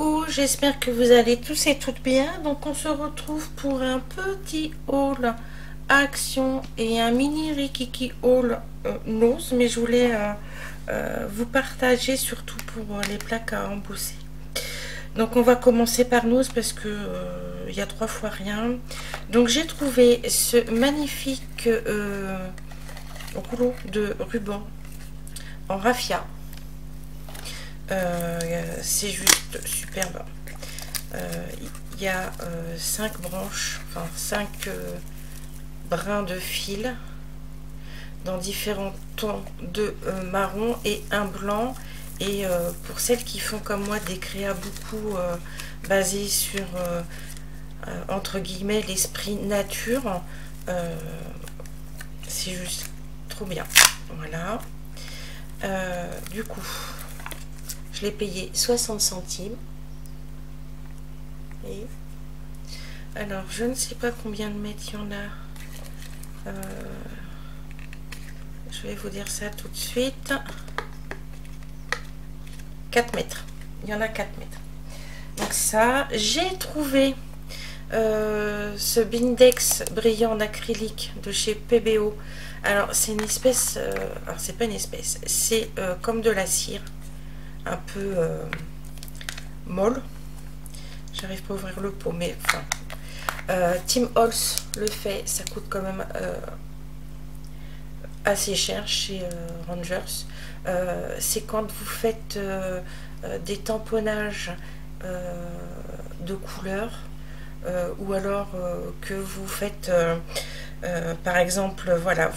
Coucou, j'espère que vous allez tous et toutes bien. Donc on se retrouve pour un petit haul action et un mini Rikiki haul nose, mais je voulais vous partager surtout pour les plaques à embosser. Donc on va commencer par nose parce que il y a 3 fois rien. Donc j'ai trouvé ce magnifique rouleau de ruban en raffia. C'est juste superbe. Il y a 5 branches, enfin 5 brins de fil dans différents tons de marron et un blanc. Et pour celles qui font comme moi des créas beaucoup basés sur entre guillemets l'esprit nature, c'est juste trop bien. Voilà. Du coup, je l'ai payé 60 centimes. Et alors, je ne sais pas combien de mètres il y en a. Je vais vous dire ça tout de suite. 4 mètres. Il y en a 4 mètres. Donc ça, j'ai trouvé ce Bindex brillant en acrylique de chez PBO. Alors, c'est une espèce... alors, c'est pas une espèce. C'est comme de la cire. Un peu molle. J'arrive pas à ouvrir le pot, mais enfin... Tim Holtz le fait. Ça coûte quand même assez cher chez Rangers. C'est quand vous faites des tamponnages de couleurs ou alors que vous faites par exemple, voilà,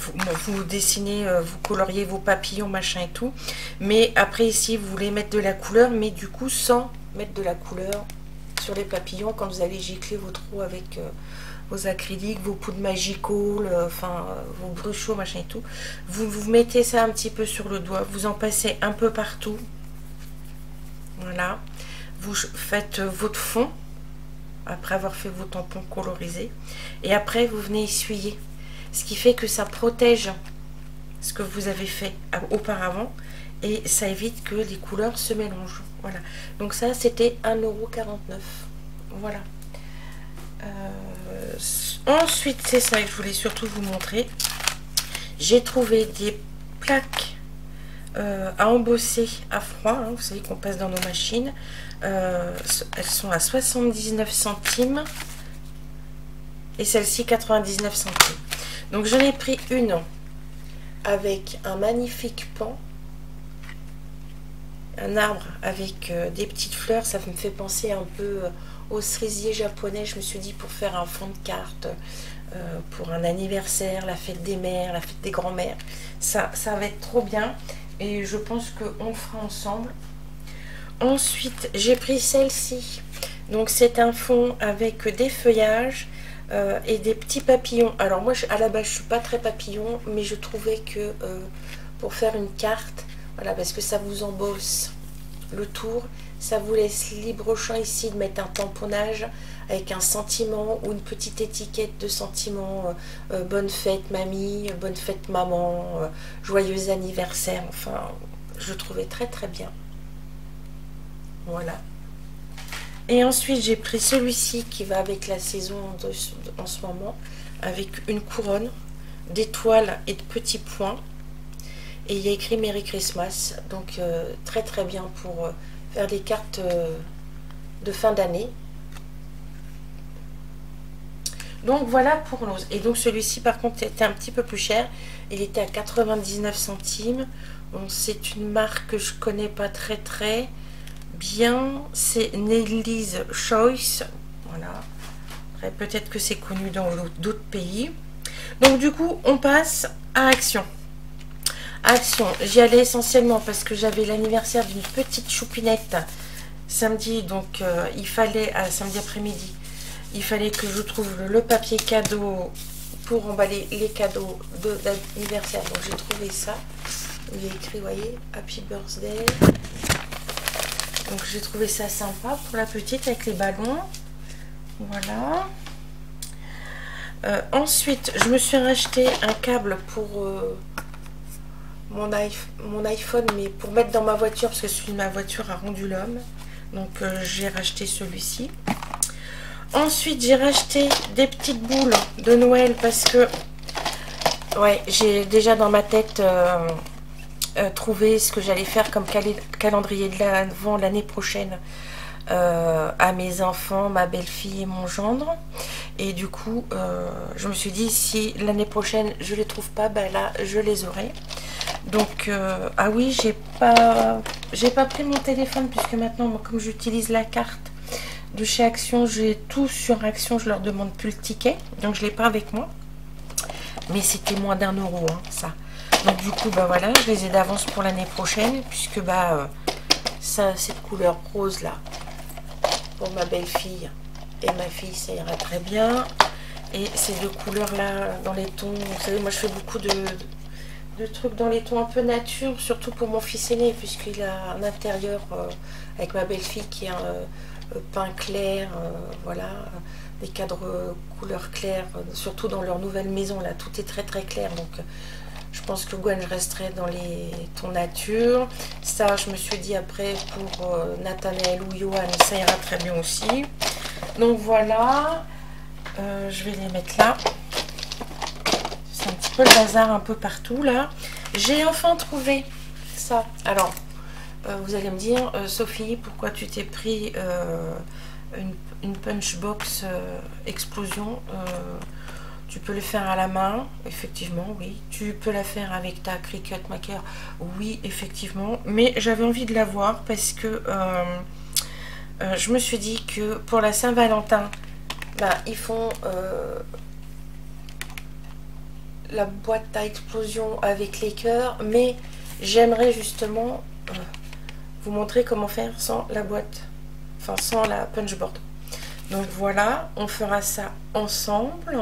vous dessinez, vous coloriez vos papillons, machin et tout, mais après ici vous voulez mettre de la couleur, mais du coup sans mettre de la couleur sur les papillons quand vous allez gicler vos trous avec vos acryliques, vos poudres Magical, enfin vos bruchaux, machin et tout. Vous mettez ça un petit peu sur le doigt, vous en passez un peu partout. Voilà. Vous faites votre fond, après avoir fait vos tampons colorisés. Et après, vous venez essuyer. Ce qui fait que ça protège ce que vous avez fait auparavant. Et ça évite que les couleurs se mélangent. Voilà. Donc ça, c'était 1,49 €. Voilà. Ensuite, c'est ça que je voulais surtout vous montrer. J'ai trouvé des plaques à embosser à froid. Hein, vous savez qu'on passe dans nos machines. Elles sont à 79 centimes. Et celle-ci, 99 centimes. Donc, j'en ai pris une avec un magnifique pan. Un arbre avec des petites fleurs. Ça me fait penser un peu au cerisier japonais. Je me suis dit pour faire un fond de carte pour un anniversaire, la fête des mères, la fête des grands-mères. Ça va être trop bien. Et je pense qu'on le fera ensemble. Ensuite, j'ai pris celle-ci. Donc, c'est un fond avec des feuillages et des petits papillons. Alors, moi, à la base, je suis pas très papillon, mais je trouvais que pour faire une carte, voilà, parce que ça vous embosse le tour, ça vous laisse libre champ ici de mettre un tamponnage avec un sentiment ou une petite étiquette de sentiment, bonne fête mamie, bonne fête maman, joyeux anniversaire, enfin, je trouvais très très bien. Voilà. Et ensuite, j'ai pris celui-ci qui va avec la saison en ce moment, avec une couronne d'étoiles et de petits points. Et il y a écrit Merry Christmas, donc très très bien pour faire des cartes de fin d'année. Donc voilà pour l'ose. Et donc celui-ci par contre était un petit peu plus cher. Il était à 99 centimes. Bon, c'est une marque que je connais pas très très bien. C'est Nelly's Choice. Voilà. Après peut-être que c'est connu dans d'autres pays. Donc du coup on passe à Action. Action, j'y allais essentiellement parce que j'avais l'anniversaire d'une petite choupinette samedi, donc il fallait, samedi après-midi, il fallait que je trouve le papier cadeau pour emballer les cadeaux d'anniversaire. Donc j'ai trouvé ça. Il y a écrit, vous voyez, Happy Birthday. Donc j'ai trouvé ça sympa pour la petite avec les ballons. Voilà. Ensuite, je me suis racheté un câble pour mon iPhone, mais pour mettre dans ma voiture, parce que celui de ma voiture a rendu l'homme. Donc j'ai racheté celui-ci. Ensuite j'ai racheté des petites boules de Noël parce que ouais, j'ai déjà dans ma tête trouvé ce que j'allais faire comme calendrier de l'Avent l'année prochaine à mes enfants, ma belle-fille et mon gendre. Et du coup je me suis dit, si l'année prochaine je les trouve pas, ben là je les aurai. Donc ah oui, j'ai pas pris mon téléphone puisque maintenant moi, comme j'utilise la carte de chez Action, j'ai tout sur Action, je leur demande plus le ticket, donc je l'ai pas avec moi, mais c'était moins d'1 euro hein, ça. Donc du coup bah voilà, je les ai d'avance pour l'année prochaine puisque bah ça, cette couleur rose là pour ma belle-fille et ma fille, ça ira très bien. Et ces deux couleurs là dans les tons, vous savez moi je fais beaucoup de trucs dans les tons un peu nature, surtout pour mon fils aîné puisqu'il a un intérieur avec ma belle-fille qui est un peint clair, voilà, des cadres couleurs claires, surtout dans leur nouvelle maison là, tout est très très clair. Donc je pense que Gwen, je resterai dans les tons nature. Ça je me suis dit après pour Nathanaël ou Johan, ça ira très bien aussi. Donc voilà, je vais les mettre là. C'est un petit peu le bazar un peu partout là. J'ai enfin trouvé ça. Alors vous allez me dire, Sophie, pourquoi tu t'es pris une punchbox explosion? Tu peux le faire à la main, effectivement, oui. Tu peux la faire avec ta Cricut Maker, oui, effectivement. Mais j'avais envie de la voir parce que je me suis dit que pour la Saint-Valentin, ben, ils font la boîte à explosion avec les cœurs, mais j'aimerais justement vous montrer comment faire sans la boîte, enfin sans la punchboard. Donc voilà, on fera ça ensemble.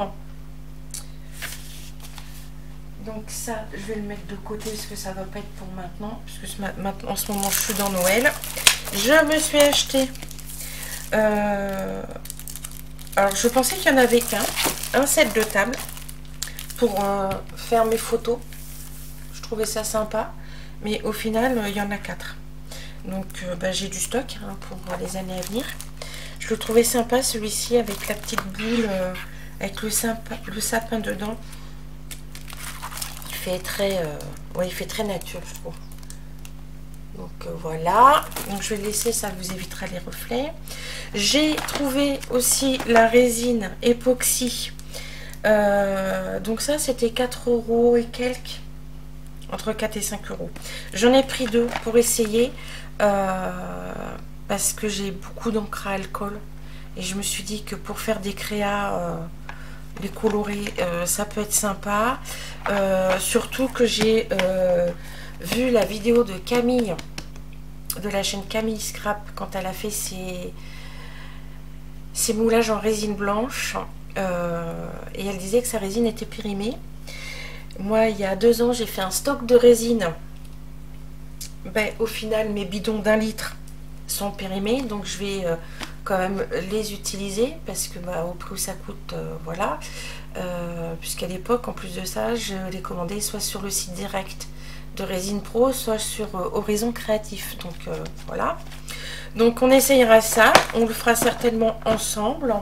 Donc ça, je vais le mettre de côté parce que ça va pas être pour maintenant, puisque maintenant, en ce moment je suis dans Noël. Je me suis acheté alors je pensais qu'il y en avait un set de table pour faire mes photos. Je trouvais ça sympa, mais au final il y en a 4. Donc bah, j'ai du stock hein, pour les années à venir. Je le trouvais sympa celui-ci avec la petite boule avec le sapin dedans. Il fait très ouais, il fait très nature je trouve. Donc voilà, donc je vais le laisser, ça vous évitera les reflets. J'ai trouvé aussi la résine époxy. Donc ça c'était 4 € et quelques, entre 4 et 5 €. J'en ai pris 2 pour essayer parce que j'ai beaucoup d'encre à alcool et je me suis dit que pour faire des créas les colorer ça peut être sympa, surtout que j'ai vu la vidéo de Camille de la chaîne Camille Scrap quand elle a fait ses moulages en résine blanche et elle disait que sa résine était périmée. Moi il y a 2 ans j'ai fait un stock de résine, ben, au final mes bidons d'1 litre sont périmés, donc je vais quand même les utiliser parce que bah, au prix où ça coûte voilà, puisqu'à l'époque en plus de ça je les commandais soit sur le site direct de Résine Pro, soit sur Horizon Créatif. Donc voilà, donc on essayera ça, on le fera certainement ensemble.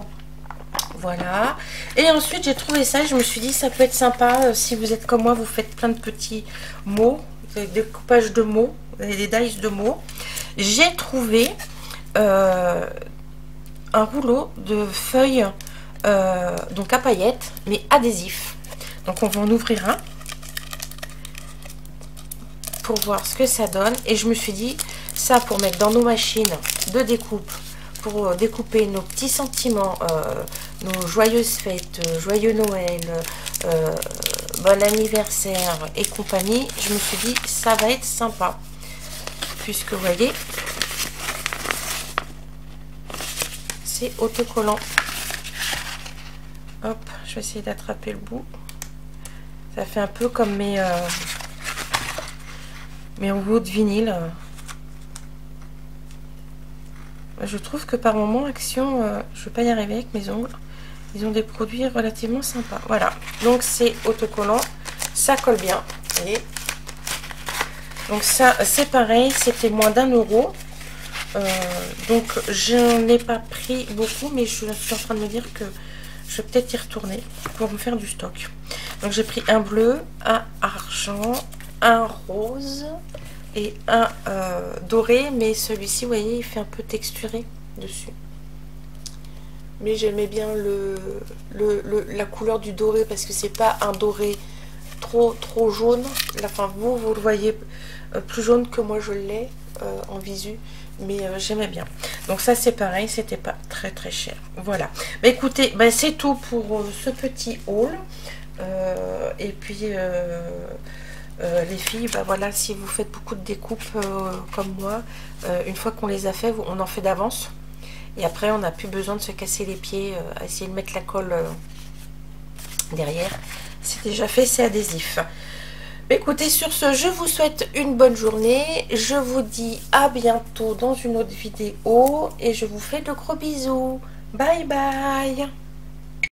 Voilà, et ensuite j'ai trouvé ça, je me suis dit ça peut être sympa si vous êtes comme moi, vous faites plein de petits mots, des découpages de mots, des dice de mots. J'ai trouvé un rouleau de feuilles donc à paillettes mais adhésif. Donc on va en ouvrir un pour voir ce que ça donne, et je me suis dit ça pour mettre dans nos machines de découpe, pour découper nos petits sentiments, nos joyeuses fêtes, joyeux Noël, bon anniversaire et compagnie. Je me suis dit ça va être sympa puisque vous voyez c'est autocollant. Hop, je vais essayer d'attraper le bout. Ça fait un peu comme mes rouleaux de vinyle. Je trouve que par moment Action, je ne vais pas y arriver avec mes ongles. Ils ont des produits relativement sympas. Voilà, donc c'est autocollant, ça colle bien. Voyez. Donc ça c'est pareil, c'était moins d'1 €. Donc je n'ai pas pris beaucoup, mais je suis en train de me dire que je vais peut-être y retourner pour me faire du stock. Donc j'ai pris un bleu, un argent, un rose et un doré, mais celui-ci, vous voyez, il fait un peu texturé dessus. Mais j'aimais bien la couleur du doré parce que c'est pas un doré trop jaune. Enfin, vous le voyez plus jaune que moi je l'ai en visu, mais j'aimais bien. Donc ça c'est pareil, c'était pas très cher. Voilà. Bah écoutez, bah, c'est tout pour ce petit haul. Et puis les filles, bah voilà, si vous faites beaucoup de découpes comme moi, une fois qu'on les a fait, on en fait d'avance. Et après, on n'a plus besoin de se casser les pieds à essayer de mettre la colle derrière. C'est déjà fait, c'est adhésif. Écoutez, sur ce, je vous souhaite une bonne journée. Je vous dis à bientôt dans une autre vidéo. Et je vous fais de gros bisous. Bye bye.